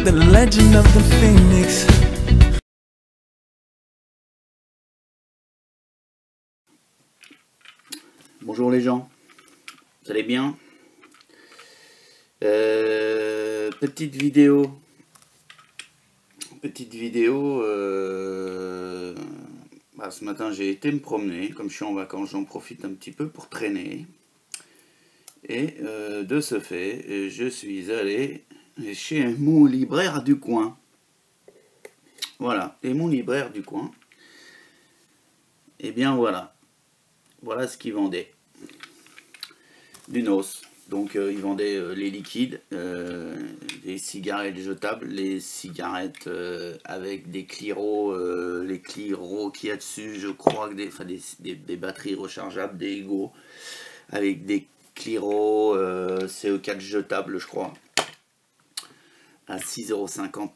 the legend of the phoenix. Bonjour les gens, vous allez bien? Petite vidéo. Ce matin j'ai été me promener, comme je suis en vacances j'en profite un petit peu pour traîner. Et de ce fait, je suis allé chez mon libraire du coin. Voilà, et mon libraire du coin, et bien voilà ce qu'il vendait. Du NOS. Donc il vendait les liquides, les cigarettes jetables, les cigarettes avec des cliros, les cliros qu'il y a dessus, je crois que des batteries rechargeables, des Ego, avec des cliros CO4 jetables, je crois, à 6,50 €.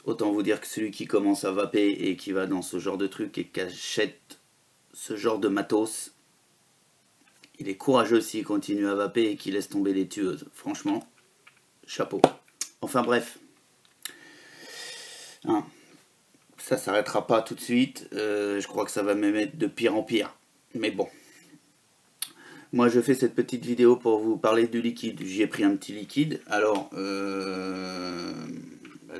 Autant vous dire que celui qui commence à vaper et qui va dans ce genre de truc et qui achète ce genre de matos, il est courageux s'il continue à vaper et qu'il laisse tomber les tueuses. Franchement, chapeau. Enfin bref. Hein, ça s'arrêtera pas tout de suite. Je crois que ça va me mettre de pire en pire. Mais bon. Moi je fais cette petite vidéo pour vous parler du liquide. J'y ai pris un petit liquide. Alors, le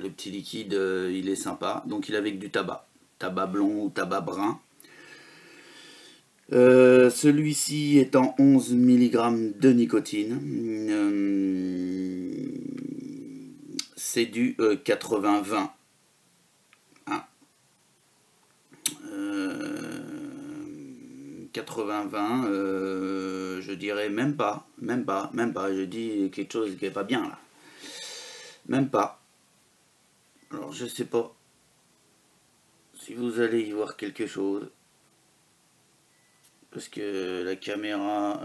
petit liquide, il est sympa. Donc il est avec du tabac. Tabac blond ou tabac brun. Celui-ci est en 11 mg de nicotine. C'est du 80-20. Hein. 80-20, je dirais même pas. Je dis quelque chose qui est pas bien là. Même pas. Alors je sais pas si vous allez y voir quelque chose. Parce que la caméra,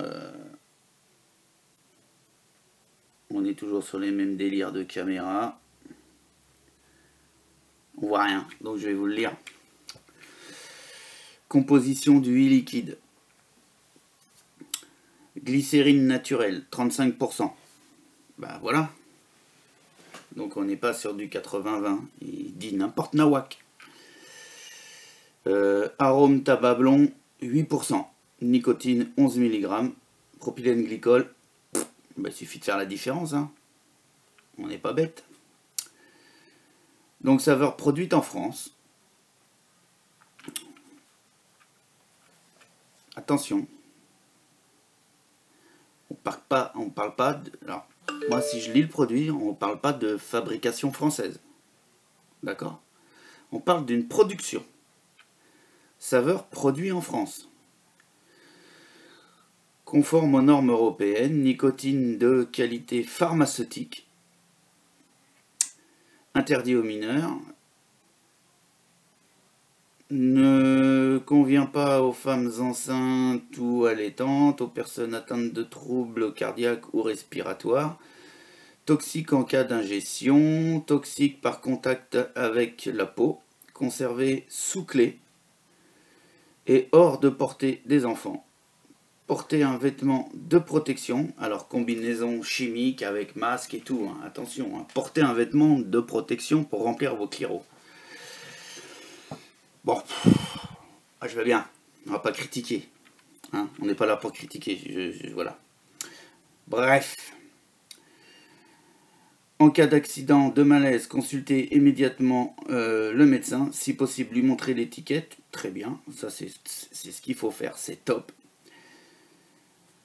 on est toujours sur les mêmes délires de caméra. On voit rien, donc je vais vous le lire. Composition du liquide. Glycérine naturelle, 35%. Bah voilà. Donc on n'est pas sur du 80-20. Il dit n'importe nawak. Arôme tabac blond, 8%. Nicotine 11 mg, propylène glycol, il suffit de faire la différence, hein. On n'est pas bête. Donc saveur produite en France. Attention, on parle pas de, alors moi si je lis le produit, on parle pas de fabrication française, d'accord? On parle d'une production. Saveur produit en France. Conforme aux normes européennes, nicotine de qualité pharmaceutique, interdit aux mineurs, ne convient pas aux femmes enceintes ou allaitantes, aux personnes atteintes de troubles cardiaques ou respiratoires, toxique en cas d'ingestion, toxique par contact avec la peau, conservé sous clé et hors de portée des enfants. Porter un vêtement de protection, alors combinaison chimique avec masque et tout, hein, attention, hein, porter un vêtement de protection pour remplir vos cliros. Bon, je vais bien, on va pas critiquer, hein, on n'est pas là pour critiquer, voilà. Bref, en cas d'accident, de malaise, consultez immédiatement le médecin, si possible lui montrer l'étiquette, très bien, ça c'est ce qu'il faut faire, c'est top.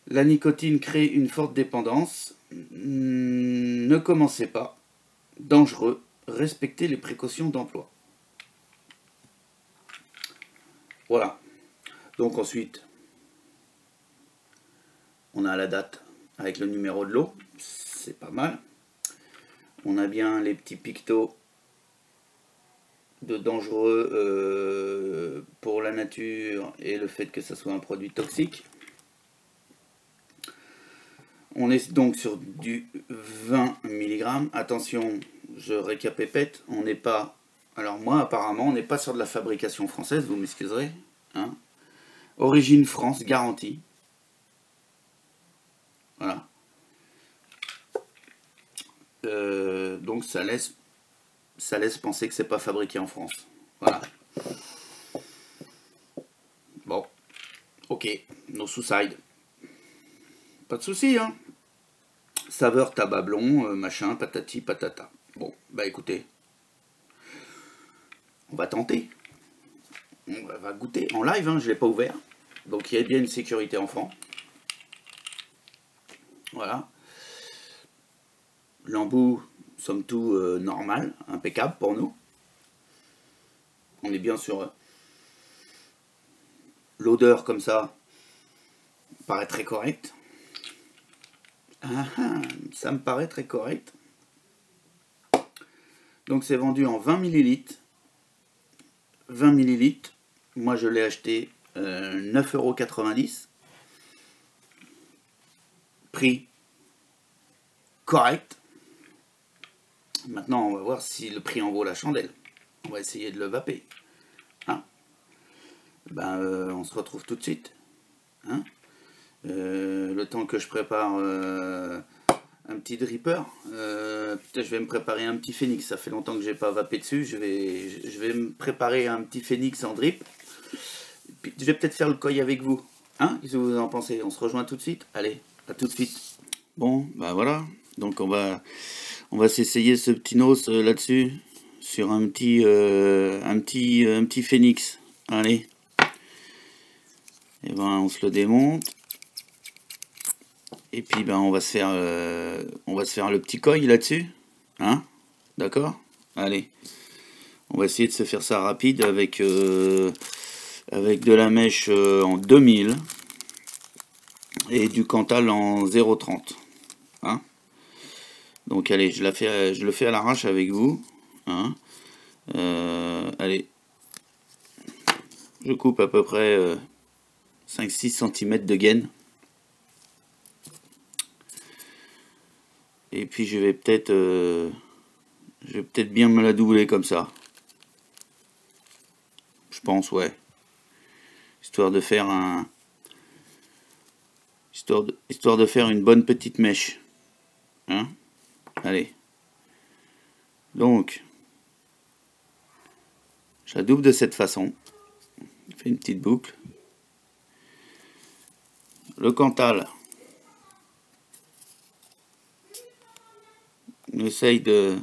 La nicotine crée une forte dépendance. Ne commencez pas. Dangereux. Respectez les précautions d'emploi. Voilà. Donc ensuite, on a la date avec le numéro de l'eau. C'est pas mal. On a bien les petits pictos de dangereux pour la nature et le fait que ça soit un produit toxique. On est donc sur du 20 mg. Attention, je récapépète, on n'est pas... Alors moi, apparemment, on n'est pas sur de la fabrication française, vous m'excuserez. Hein. Origine France, garantie. Voilà. Donc ça laisse penser que c'est pas fabriqué en France. Voilà. Bon, ok, no suicide. Pas de souci, hein. Saveur tabac blond, machin, patati patata. Bon, bah écoutez, on va tenter. On va goûter en live, hein, je l'ai pas ouvert. Donc il y a bien une sécurité enfant. Voilà. L'embout, somme tout, normal, impeccable pour nous. On est bien sur l'odeur comme ça, paraît très correcte. Ça me paraît très correct. Donc c'est vendu en 20 ml. 20 ml. Moi je l'ai acheté 9,90 €. Prix correct. Maintenant on va voir si le prix en vaut la chandelle. On va essayer de le vaper. Hein, on se retrouve tout de suite. Hein, le temps que je prépare un petit dripper, peut-être je vais me préparer un petit phénix. Ça fait longtemps que j'ai pas vapé dessus. Je vais me préparer un petit phénix en drip. Puis, je vais peut-être faire le koi avec vous. Hein, qu'est-ce que vous en pensez? On se rejoint tout de suite? Allez, à tout de suite. Bon, bah voilà. Donc on va s'essayer ce petit nos là-dessus sur un petit phénix. Allez. Et ben on se le démonte. Et puis on va se faire le petit koi là-dessus. Hein? D'accord? Allez. On va essayer de se faire ça rapide avec de la mèche en 2000 et du Cantal en 0,30. Hein? Donc allez, je le fais à l'arrache avec vous. Hein? Allez. Je coupe à peu près 5-6 cm de gaine. Et puis je vais peut-être bien me la doubler comme ça. Je pense, ouais. Histoire de faire histoire de faire une bonne petite mèche. Hein? Allez. Donc, je la double de cette façon. Je fais une petite boucle. Le Cantal. On essaye de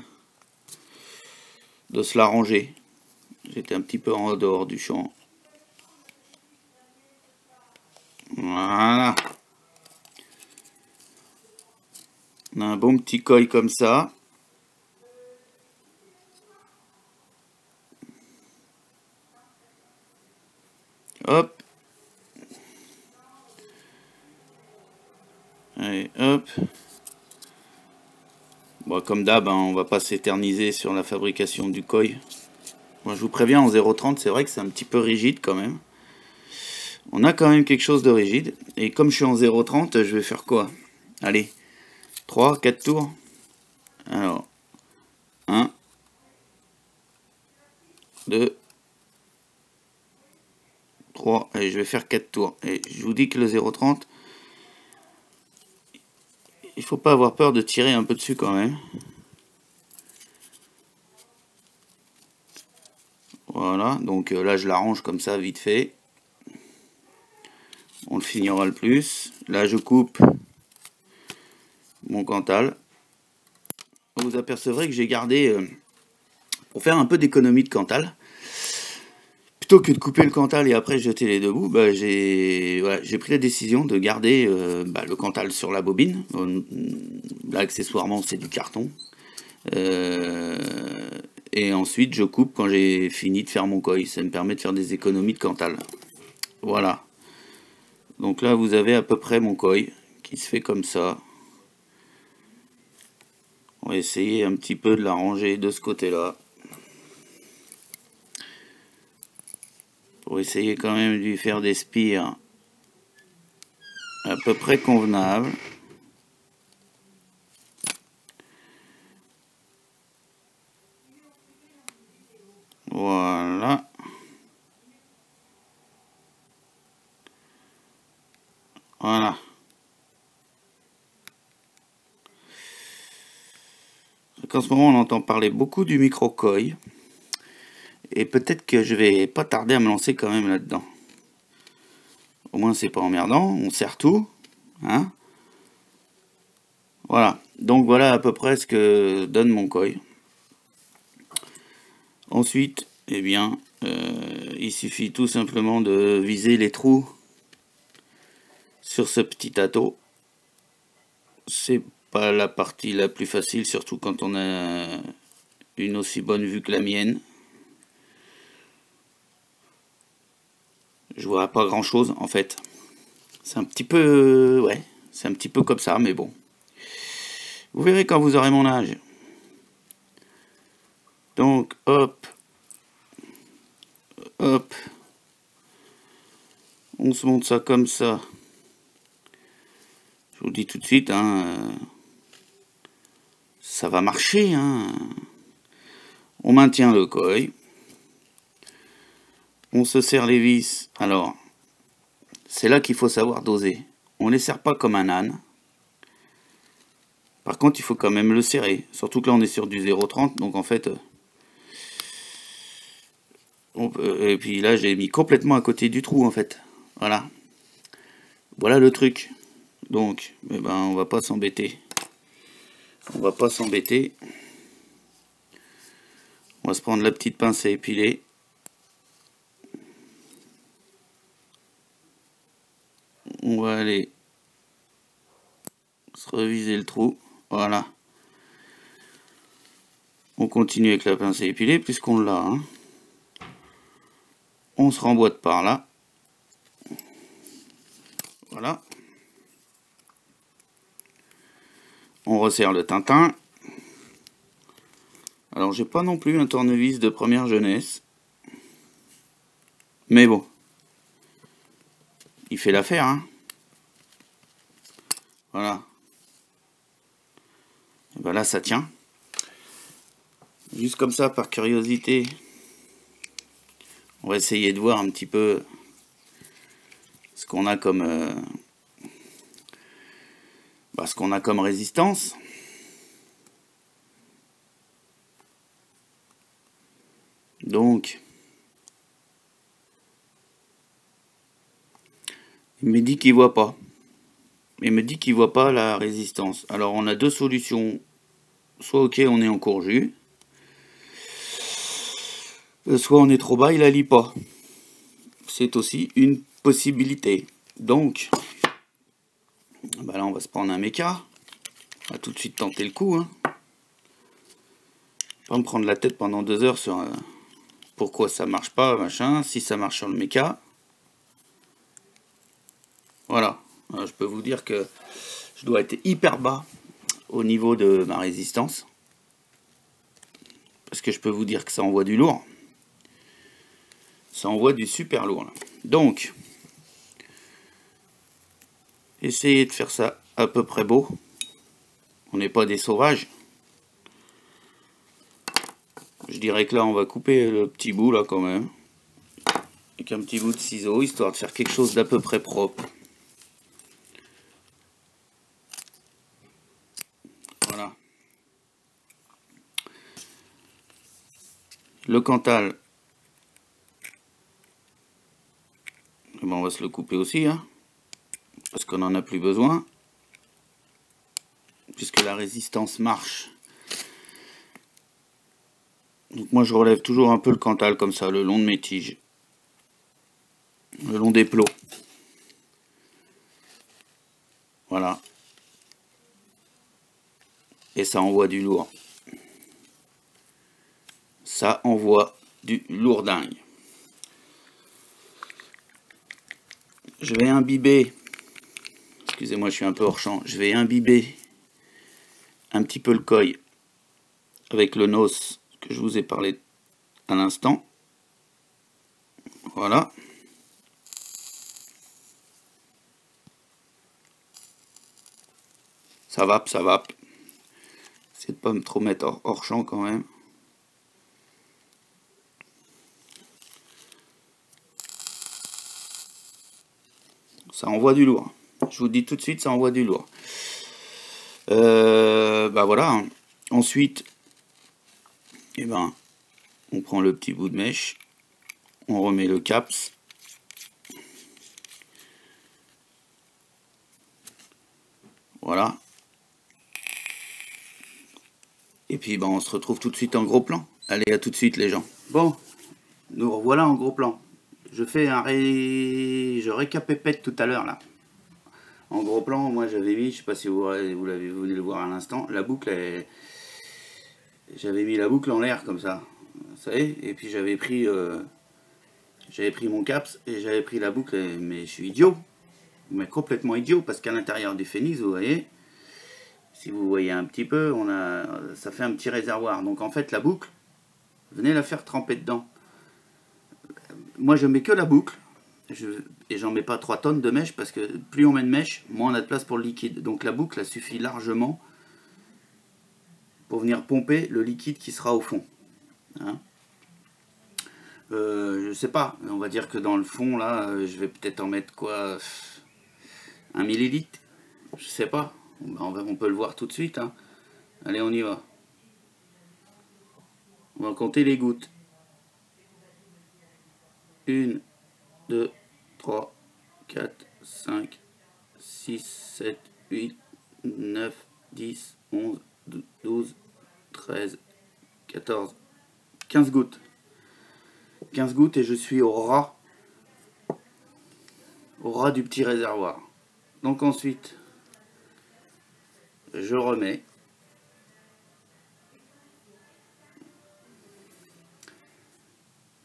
se l'arranger. J'étais un petit peu en dehors du champ. Voilà. On a un bon petit koi comme ça. Hop. Allez, hop. Bon, comme d'hab, hein, on va pas s'éterniser sur la fabrication du koi. Moi, je vous préviens, en 0,30, c'est vrai que c'est un petit peu rigide quand même. On a quand même quelque chose de rigide. Et comme je suis en 0,30, je vais faire quoi? Allez, 3, 4 tours. Alors, 1, 2, 3. Allez, je vais faire 4 tours. Et je vous dis que le 0,30, il faut pas avoir peur de tirer un peu dessus quand même. Voilà, donc là je l'arrange comme ça vite fait. On le finira le plus. Là je coupe mon Cantal. Vous apercevrez que j'ai gardé, pour faire un peu d'économie de Cantal, plutôt que de couper le Cantal et après jeter les deux bouts, j'ai pris la décision de garder le Cantal sur la bobine. Là accessoirement c'est du carton. Et ensuite je coupe quand j'ai fini de faire mon koi. Ça me permet de faire des économies de Cantal. Voilà. Donc là vous avez à peu près mon koi qui se fait comme ça. On va essayer un petit peu de l'arranger de ce côté là. Pour essayer quand même de lui faire des spires à peu près convenables. Voilà. Voilà. qu'en ce moment on entend parler beaucoup du micro-koi. Et peut-être que je vais pas tarder à me lancer quand même là-dedans. Au moins c'est pas emmerdant, on sert tout. Hein, voilà, donc voilà à peu près ce que donne mon koi. Ensuite, eh bien, il suffit tout simplement de viser les trous sur ce petit ato. C'est pas la partie la plus facile, surtout quand on a une aussi bonne vue que la mienne. Je vois pas grand chose en fait. C'est un petit peu... ouais, c'est un petit peu comme ça, mais bon. Vous verrez quand vous aurez mon âge. Donc, hop. Hop. On se monte ça comme ça. Je vous le dis tout de suite, hein, ça va marcher. Hein. On maintient le koi. On se serre les vis. Alors, c'est là qu'il faut savoir doser. On ne les serre pas comme un âne. Par contre, il faut quand même le serrer. Surtout que là, on est sur du 0,30. Donc, en fait... et puis là, j'ai mis complètement à côté du trou, en fait. Voilà. Voilà le truc. Donc, eh ben, on va pas s'embêter. On va pas s'embêter. On va se prendre la petite pince à épiler. On va aller se reviser le trou. Voilà. On continue avec la pince à épiler puisqu'on l'a. Hein. On se remboîte par là. Voilà. On resserre le tintin. Alors j'ai pas non plus un tournevis de première jeunesse. Mais bon. Il fait l'affaire, hein. Voilà. Et ben là ça tient. Juste comme ça, par curiosité. On va essayer de voir un petit peu ce qu'on a comme ce qu'on a comme résistance. Donc, il me dit qu'il voit pas. Il me dit qu'il voit pas la résistance. Alors, on a deux solutions. Soit, ok, on est en court-jus. Soit on est trop bas, il la lit pas. C'est aussi une possibilité. Donc, bah là, on va se prendre un méca. On va tout de suite tenter le coup. Hein. Pas me prendre la tête pendant 2 heures sur pourquoi ça marche pas, machin. Si ça marche sur le méca. Voilà. Alors, je peux vous dire que je dois être hyper bas au niveau de ma résistance. Parce que je peux vous dire que ça envoie du lourd. Ça envoie du super lourd. Là. Donc, essayez de faire ça à peu près beau. On n'est pas des sauvages. Je dirais que là, on va couper le petit bout, là, quand même. Avec un petit bout de ciseau, histoire de faire quelque chose d'à peu près propre. Voilà. Le Cantal. Bon, on va se le couper aussi, hein. Parce qu'on n'en a plus besoin. Puisque la résistance marche. Donc moi je relève toujours un peu le Cantal comme ça, le long de mes tiges. Le long des plots. Voilà. Et ça envoie du lourd. Ça envoie du lourdingue. Je vais imbiber. Excusez-moi, je suis un peu hors champ. Je vais imbiber un petit peu le koi avec le nos que je vous ai parlé à l'instant. Voilà. Ça va, ça va. Essayez de pas me trop mettre hors champ quand même. Ça envoie du lourd. Je vous dis tout de suite, ça envoie du lourd. Bah voilà. Ensuite, et ben on prend le petit bout de mèche, on remet le caps, voilà, et puis ben on se retrouve tout de suite en gros plan. Allez, à tout de suite les gens. Bon, nous revoilà en gros plan. Je fais je récapépète tout à l'heure là. En gros plan, moi j'avais mis, je sais pas si vous venez le voir à l'instant, la boucle j'avais mis la boucle en l'air comme ça, vous savez, et puis j'avais pris mon caps et j'avais pris la boucle, mais je suis idiot, mais complètement idiot, parce qu'à l'intérieur du phénix, vous voyez, si vous voyez un petit peu, ça fait un petit réservoir. Donc en fait la boucle, venez la faire tremper dedans. Moi je mets que la boucle, et j'en mets pas 3 tonnes de mèche, parce que plus on met de mèche, moins on a de place pour le liquide. Donc la boucle, elle suffit largement pour venir pomper le liquide qui sera au fond. Hein, je sais pas, on va dire que dans le fond là, je vais peut-être en mettre quoi, 1 millilitre, je sais pas, on peut le voir tout de suite. Hein. Allez, on y va. On va compter les gouttes. 1, 2, 3, 4, 5, 6, 7, 8, 9, 10, 11, 12, 13, 14, 15 gouttes. 15 gouttes et je suis au ras du petit réservoir. Donc ensuite, je remets.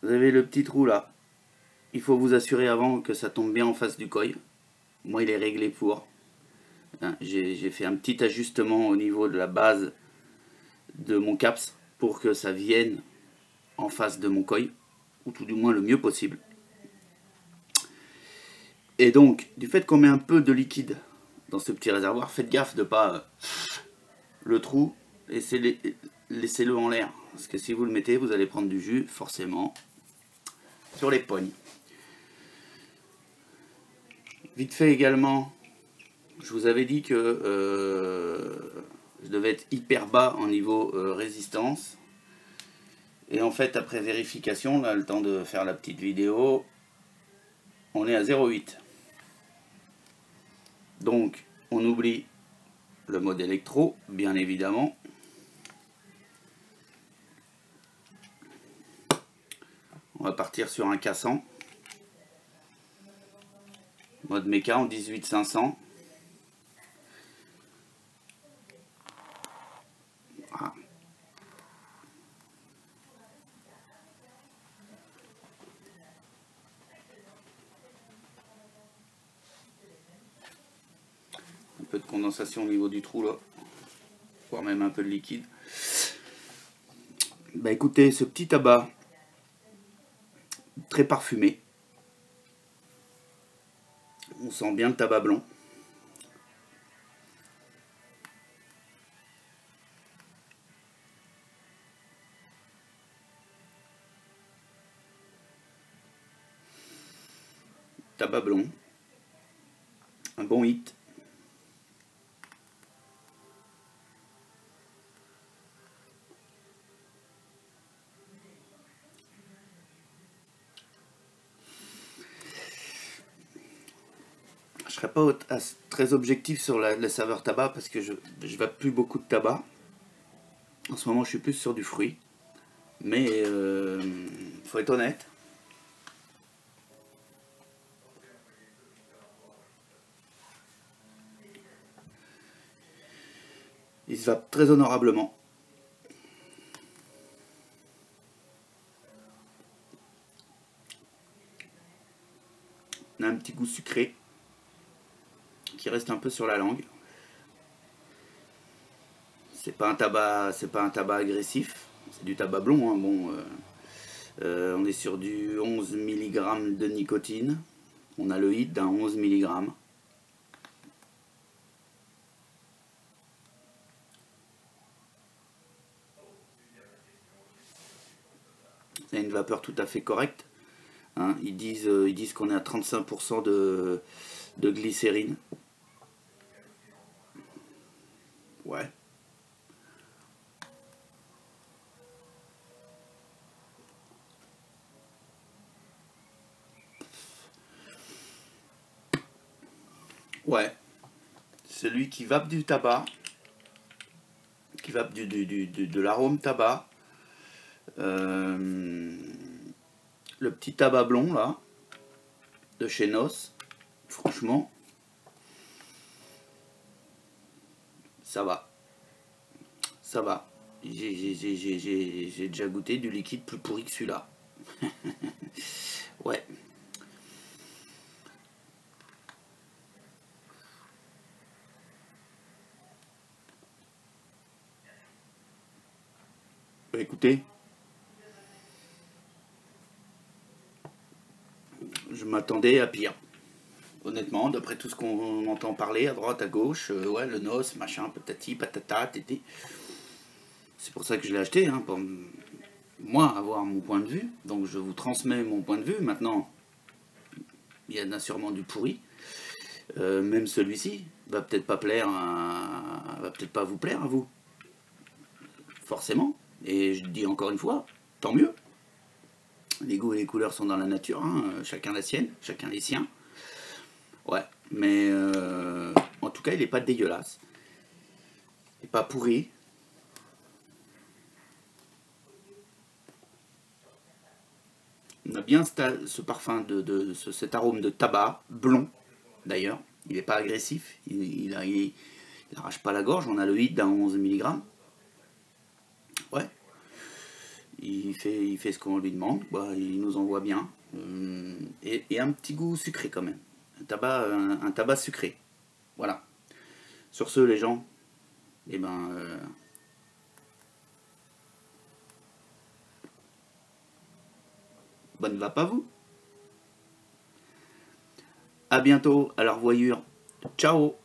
Vous avez le petit trou là. Il faut vous assurer avant que ça tombe bien en face du coil. Moi, il est réglé pour. Hein, j'ai fait un petit ajustement au niveau de la base de mon caps pour que ça vienne en face de mon coil, ou tout du moins le mieux possible. Et donc, du fait qu'on met un peu de liquide dans ce petit réservoir, faites gaffe de ne pas le trou, laissez-le en l'air. Parce que si vous le mettez, vous allez prendre du jus, forcément, sur les pognes. Vite fait également, je vous avais dit que je devais être hyper bas en niveau résistance. Et en fait, après vérification, là, le temps de faire la petite vidéo, on est à 0,8. Donc, on oublie le mode électro, bien évidemment. On va partir sur un cassant. Mode méca en 18500. Voilà. Un peu de condensation au niveau du trou là, voire même un peu de liquide. Bah écoutez, ce petit tabac très parfumé, on sent bien le tabac blanc. Tabac blanc, un bon hit. Je serais pas très objectif sur la saveur tabac parce que je vape plus beaucoup de tabac. En ce moment, je suis plus sur du fruit. Mais faut être honnête. Il se vape très honorablement. On a un petit goût sucré qui reste un peu sur la langue. C'est pas un tabac agressif, c'est du tabac blond. Hein. Bon, on est sur du 11 mg de nicotine. On a le hit d'un 11 mg. C'est une vapeur tout à fait correcte. Hein. Ils disent qu'on est à 35% de glycérine. Ouais. Ouais, celui qui vape du tabac, qui vape de l'arôme tabac. Le petit tabac blond là, de chez Nos, franchement, ça va. Ça va. J'ai déjà goûté du liquide plus pourri que celui-là. Ouais. Bah, écoutez, je m'attendais à pire. Honnêtement, d'après tout ce qu'on entend parler à droite, à gauche, ouais, le Nos, machin, patati, patata, tété. C'est pour ça que je l'ai acheté, hein, pour moi avoir mon point de vue. Donc je vous transmets mon point de vue. Maintenant, il y en a sûrement du pourri. Même celui-ci va peut-être pas plaire va peut-être pas vous plaire à vous. Forcément. Et je dis encore une fois, tant mieux. Les goûts et les couleurs sont dans la nature, hein, chacun la sienne, chacun les siens. Ouais, mais en tout cas, il n'est pas dégueulasse. Il n'est pas pourri. On a bien ce parfum, cet arôme de tabac, blond d'ailleurs. Il n'est pas agressif, il n'arrache pas la gorge. On a le hit d'un 11 mg. Ouais. Il fait ce qu'on lui demande, bah, il nous envoie bien. Et un petit goût sucré quand même. Un tabac sucré. Voilà. Sur ce, les gens, eh ben, bonne vape à vous. À bientôt, à la revoyure. Ciao.